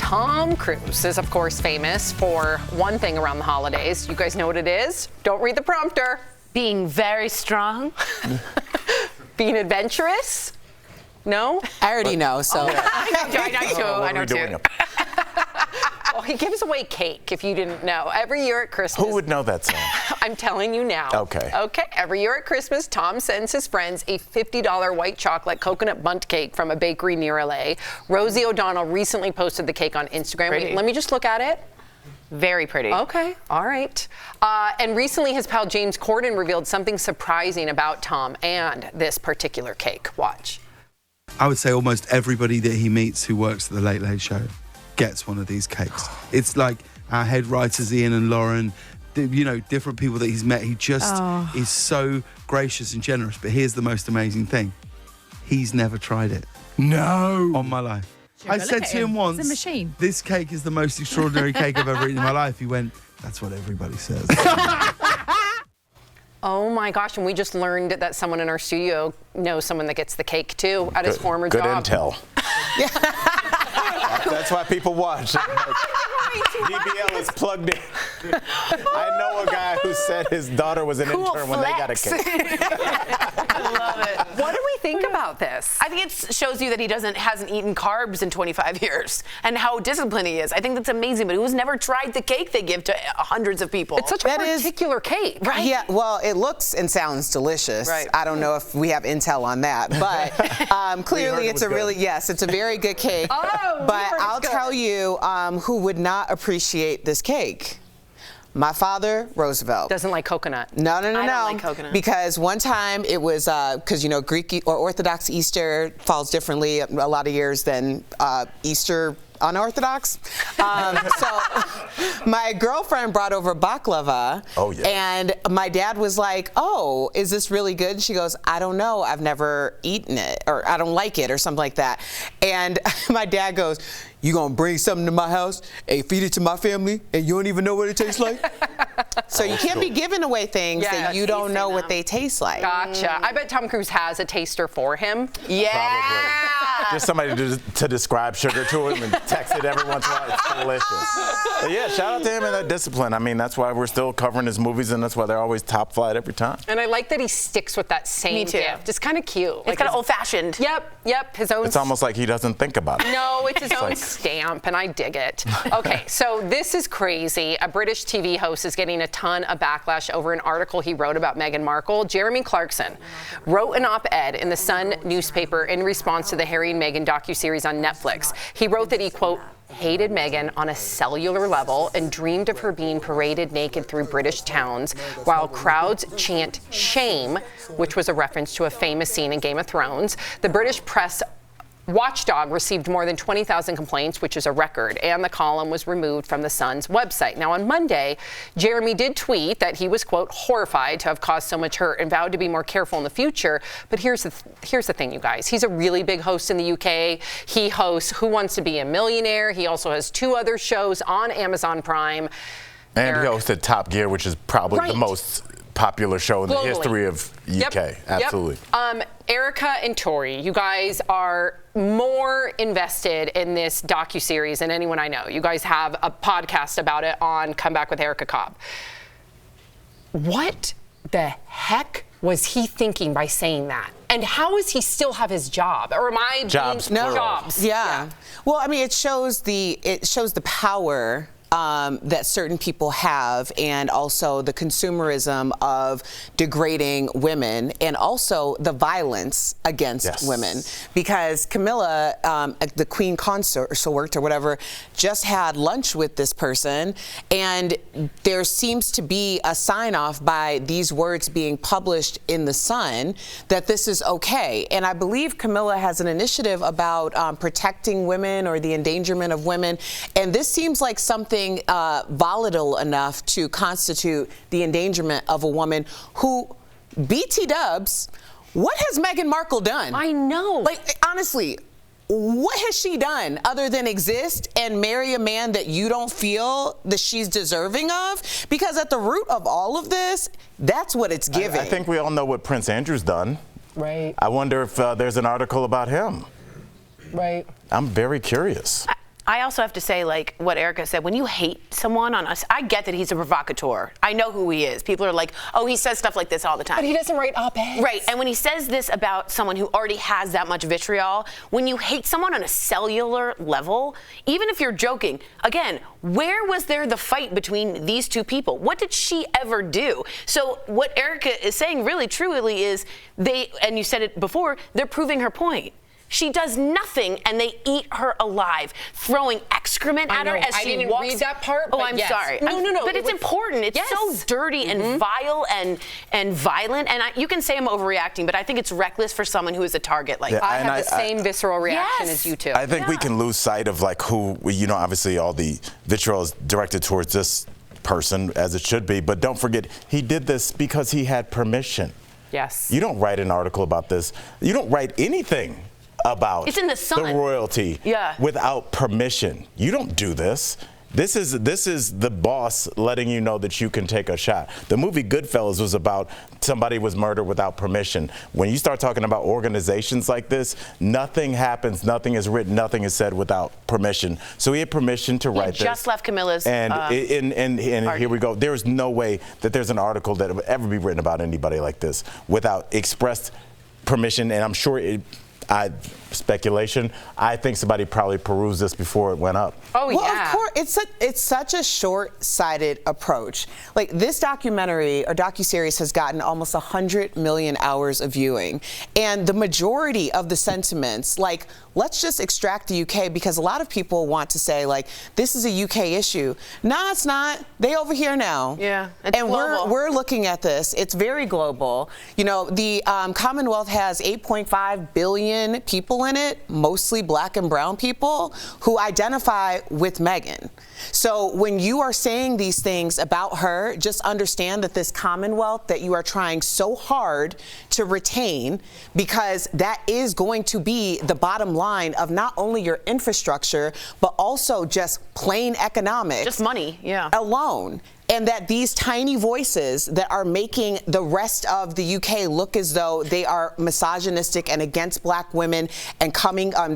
Tom Cruise is, of course, famous for one thing around the holidays. You guys know what it is? Don't read the prompter. Being very strong. Being adventurous? No? I already know, so. I know too. Well, he gives away cake, if you didn't know. Every year at Christmas. Who would know that song? I'm telling you now. Okay. Okay. Every year at Christmas, Tom sends his friends a $50 white chocolate coconut bundt cake from a bakery near LA. Rosie O'Donnell recently posted the cake on Instagram. Pretty. Let me just look at it. Very pretty. Okay, all right. And recently his pal James Corden revealed something surprising about Tom and this particular cake. Watch. I would say almost everybody that he meets who works at the Late Late Show gets one of these cakes. It's like our head writers, Ian and Lauren, you know, different people that he's met. He just is so gracious and generous. But here's the most amazing thing. He's never tried it. No. On my life. I said to him once, it's a machine. This cake is the most extraordinary cake I've ever eaten in my life. He went, that's what everybody says. Oh my gosh, and we just learned that someone in our studio knows someone that gets the cake too at his former Good job. intel. That's why people watch. DBL is plugged in. I know a guy who said his daughter was an intern when they got a cake. I love it. What do we think about this? I think it shows you that he hasn't eaten carbs in 25 years and how disciplined he is. I think that's amazing, but who's never tried the cake they give to hundreds of people? It's such a particular cake, right? Yeah, well, it looks and sounds delicious. Right. I don't know if we have intel on that, but clearly it's a it's a very good cake. But I'll tell you who would not appreciate this cake. My father, Roosevelt. Doesn't like coconut. No. I don't like coconut. Because one time it was, because, you know, Greek or Orthodox Easter falls differently a lot of years than Easter unorthodox. So my girlfriend brought over baklava. Oh, yeah. And my dad was like, oh, is this really good? And she goes, I don't know. I've never eaten it, or I don't like it, or something like that. And my dad goes, you gonna bring something to my house and feed it to my family and you don't even know what it tastes like? So you can't be giving away things that you don't know what they taste like. Gotcha. I bet Tom Cruise has a taster for him. Yeah. Probably. Just somebody to describe sugar to him and text it every once in a while. It's delicious. But yeah, shout out to him and that discipline. I mean, that's why we're still covering his movies, and that's why they're always top flight every time. And I like that he sticks with that same Me too. gift. It's kind of cute. It's kind of old-fashioned. Yep. His own. It's almost like he doesn't think about it. No, it's his own stamp, and I dig it. Okay, so this is crazy. A British TV host is getting a ton of backlash over an article he wrote about Meghan Markle. Jeremy Clarkson wrote an op-ed in the Sun newspaper in response to the Harry and Meghan docuseries on Netflix. He wrote that he, quote, hated Meghan on a cellular level and dreamed of her being paraded naked through British towns while crowds chant shame, which was a reference to a famous scene in Game of Thrones. The British press watchdog received more than 20,000 complaints, which is a record, and the column was removed from the Sun's website. Now, on Monday, Jeremy did tweet that he was, quote, horrified to have caused so much hurt and vowed to be more careful in the future. But here's the thing, you guys. He's a really big host in the UK. He hosts Who Wants to Be a Millionaire. He also has 2 other shows on Amazon Prime. And he hosted Top Gear, which is probably the most popular show in the history of UK. Absolutely. Erica and Tori, you guys are more invested in this docuseries than anyone I know. You guys have a podcast about it on Come Back with Erica Cobb. What the heck was he thinking by saying that? And how does he still have his job? Or am I jobs? Jobs. Yeah. Well, I mean, it shows the power that certain people have, and also the consumerism of degrading women, and also the violence against women. Because Camilla, the Queen Consort or whatever, just had lunch with this person, and there seems to be a sign-off by these words being published in the Sun that this is okay. And I believe Camilla has an initiative about protecting women or the endangerment of women, and this seems like something volatile enough to constitute the endangerment of a woman who, BT dubs, what has Meghan Markle done? I know. Like, honestly, what has she done other than exist and marry a man that you don't feel that she's deserving of? Because at the root of all of this, that's what it's giving. I think we all know what Prince Andrew's done. Right. I wonder if there's an article about him. Right. I'm very curious. I also have to say, like what Erica said, when you hate someone on us, I get that he's a provocateur. I know who he is. People are like, oh, he says stuff like this all the time. But he doesn't write op-eds. Right, and when he says this about someone who already has that much vitriol, when you hate someone on a cellular level, even if you're joking, again, where was there the fight between these two people? What did she ever do? So what Erica is saying really truly is and you said it before, they're proving her point. She does nothing, and they eat her alive, throwing excrement at her as she walks. I didn't read that part. Oh, I'm sorry. No. But it's important. It's so dirty and vile and violent. And you can say I'm overreacting, but I think it's reckless for someone who is a target like that. I have the same visceral reaction as you two. I think we can lose sight of like who, obviously all the vitriol is directed towards this person, as it should be. But don't forget, he did this because he had permission. Yes. You don't write an article about this. You don't write anything about it's in the Sun. The royalty without permission. You don't do this. This is the boss letting you know that you can take a shot. The movie Goodfellas was about somebody was murdered without permission. When you start talking about organizations like this, nothing happens, nothing is written, nothing is said without permission. So he had permission to write this. He just left Camilla's and here we go. There is no way that there's an article that would ever be written about anybody like this without expressed permission, and I'm sure speculation. I think somebody probably perused this before it went up. Oh, well, of course, it's such a short-sighted approach. Like, this documentary or docuseries has gotten almost 100 million hours of viewing, and the majority of the sentiments, like, let's just extract the UK, because a lot of people want to say, like, this is a UK issue. No, it's not. They over here now. Yeah, it's and global. we're looking at this. It's very global. The Commonwealth has 8.5 billion people in it, mostly black and brown people, who identify with Meghan. So when you are saying these things about her, just understand that this Commonwealth that you are trying so hard to retain, because that is going to be the bottom line of not only your infrastructure, but also just plain economics. Just money, alone. And that these tiny voices that are making the rest of the UK look as though they are misogynistic and against black women and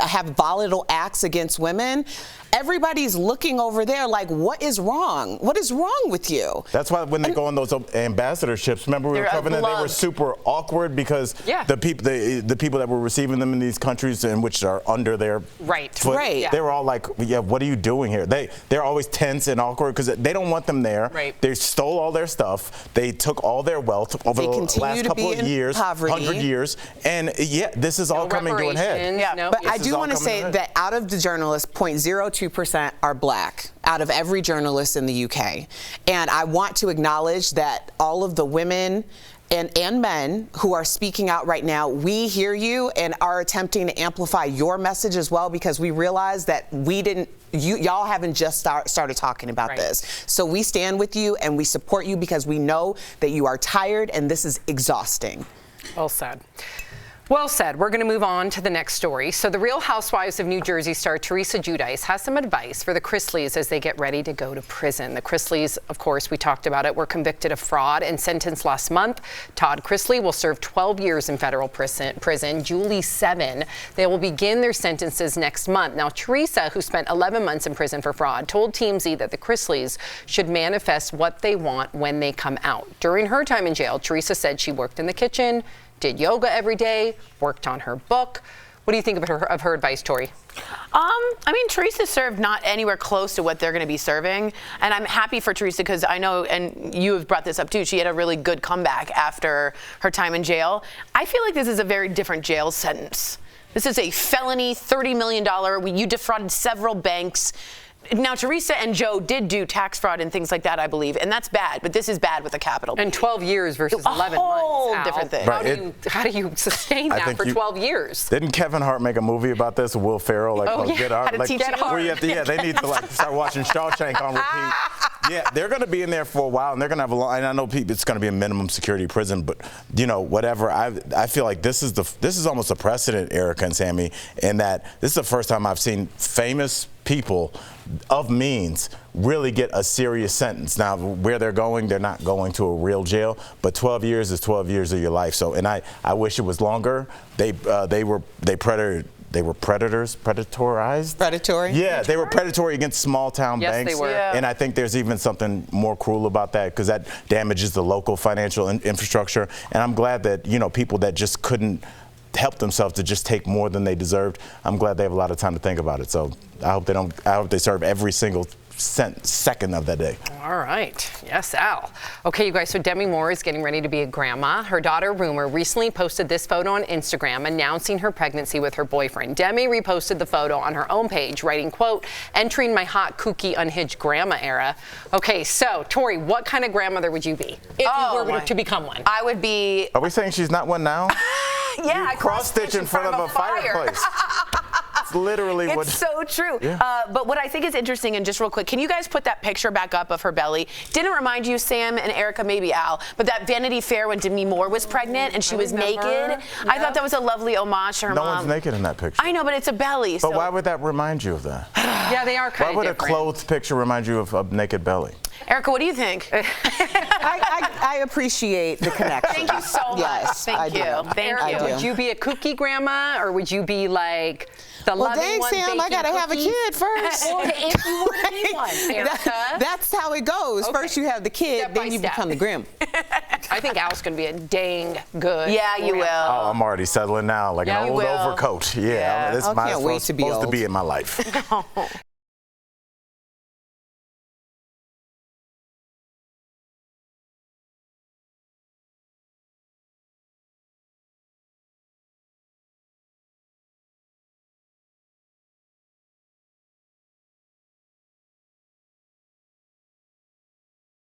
have volatile acts against women, everybody's looking over there like, what is wrong? What is wrong with you? That's why when they go on those ambassadorships, remember we were covering that, they were super awkward because the people that were receiving them in these countries in which are under their foot, they were all like, what are you doing here? They're always tense and awkward because they don't want them there. Right. They stole all their stuff. They took all their wealth over the last couple of years, 100 years. And this is all coming to an head. But I do want to say that out of the journalists, 0.02% are black, out of every journalist in the UK. And I want to acknowledge that all of the women and men who are speaking out right now, we hear you and are attempting to amplify your message as well, because we realize that y'all haven't just started talking about this. So we stand with you and we support you because we know that you are tired and this is exhausting. Well said. Well said. We're going to move on to the next story. So the Real Housewives of New Jersey star Teresa Giudice has some advice for the Chrisleys as they get ready to go to prison. The Chrisleys, of course, we talked about it, were convicted of fraud and sentenced last month. Todd Chrisley will serve 12 years in federal prison, Julie 7. They will begin their sentences next month. Now, Teresa, who spent 11 months in prison for fraud, told TMZ that the Chrisleys should manifest what they want when they come out. During her time in jail, Teresa said she worked in the kitchen, did yoga every day, worked on her book. What do you think of her advice, Tori? I mean, Teresa served not anywhere close to what they're going to be serving. And I'm happy for Teresa because I know, and you have brought this up too, she had a really good comeback after her time in jail. I feel like this is a very different jail sentence. This is a felony, $30 million. You defrauded several banks. Now, Teresa and Joe did do tax fraud and things like that, I believe, and that's bad, but this is bad with a capital. And 12 years versus 11 months. A whole different thing. How do you sustain that for 12 years? Didn't Kevin Hart make a movie about this? Will Ferrell, Get Hard? They need to start watching Shawshank on repeat. They're going to be in there for a while, and they're going to have a long. And I know it's going to be a minimum security prison, but whatever. I feel like this is almost a precedent, Erica and Sammy, in that this is the first time I've seen famous people of means really get a serious sentence. Now, where they're not going to a real jail, but 12 years is 12 years of your life. So, and I wish it was longer. They they were predatorized. Predatory? Yeah, they were predatory against small town banks. Yes, they were. Yeah. And I think there's even something more cruel about that because that damages the local financial infrastructure. And I'm glad that, you know, people that just couldn't help themselves to just take more than they deserved, I'm glad they have a lot of time to think about it. So I hope they serve every single second of that day. All right. Yes, Al. Okay, you guys, so Demi Moore is getting ready to be a grandma. Her daughter, Rumor, recently posted this photo on Instagram announcing her pregnancy with her boyfriend. Demi reposted the photo on her own page, writing, quote, entering my hot, kooky, unhinged grandma era. Okay, so, Tori, what kind of grandmother would you be if you were to become one? I would be... Are we saying she's not one now? Yeah, I cross-stitch in front of a fireplace. It's literally what... It's so true. Yeah. But what I think is interesting, and just real quick, can you guys put that picture back up of her belly? Didn't it remind you, Sam and Erica, maybe Al, but that Vanity Fair when Demi Moore was pregnant and she was naked? Yep. I thought that was a lovely homage to her mom. No one's naked in that picture. I know, but it's a belly. But why would that remind you of that? Yeah, they are kind of Why would different. a clothed picture remind you of a naked belly? Erica, what do you think? I appreciate the connection. Thank you so much. Yes, I Thank you. do. Thank Erica, you. would you be a kooky grandma, or would you be like the Well, loving dang, one Sam, I baking gotta have a cookies? kid first. If you were to be one, Erica. That's how it goes. Okay. First you have the kid, Step by then you step. become the grandma. I think Al's going to be a dang good. Yeah, you will. Oh, I'm already settling now, like Yeah, an you old will. overcoat. Yeah, Yeah. this I might can't as wait well to be supposed to old. be in my life.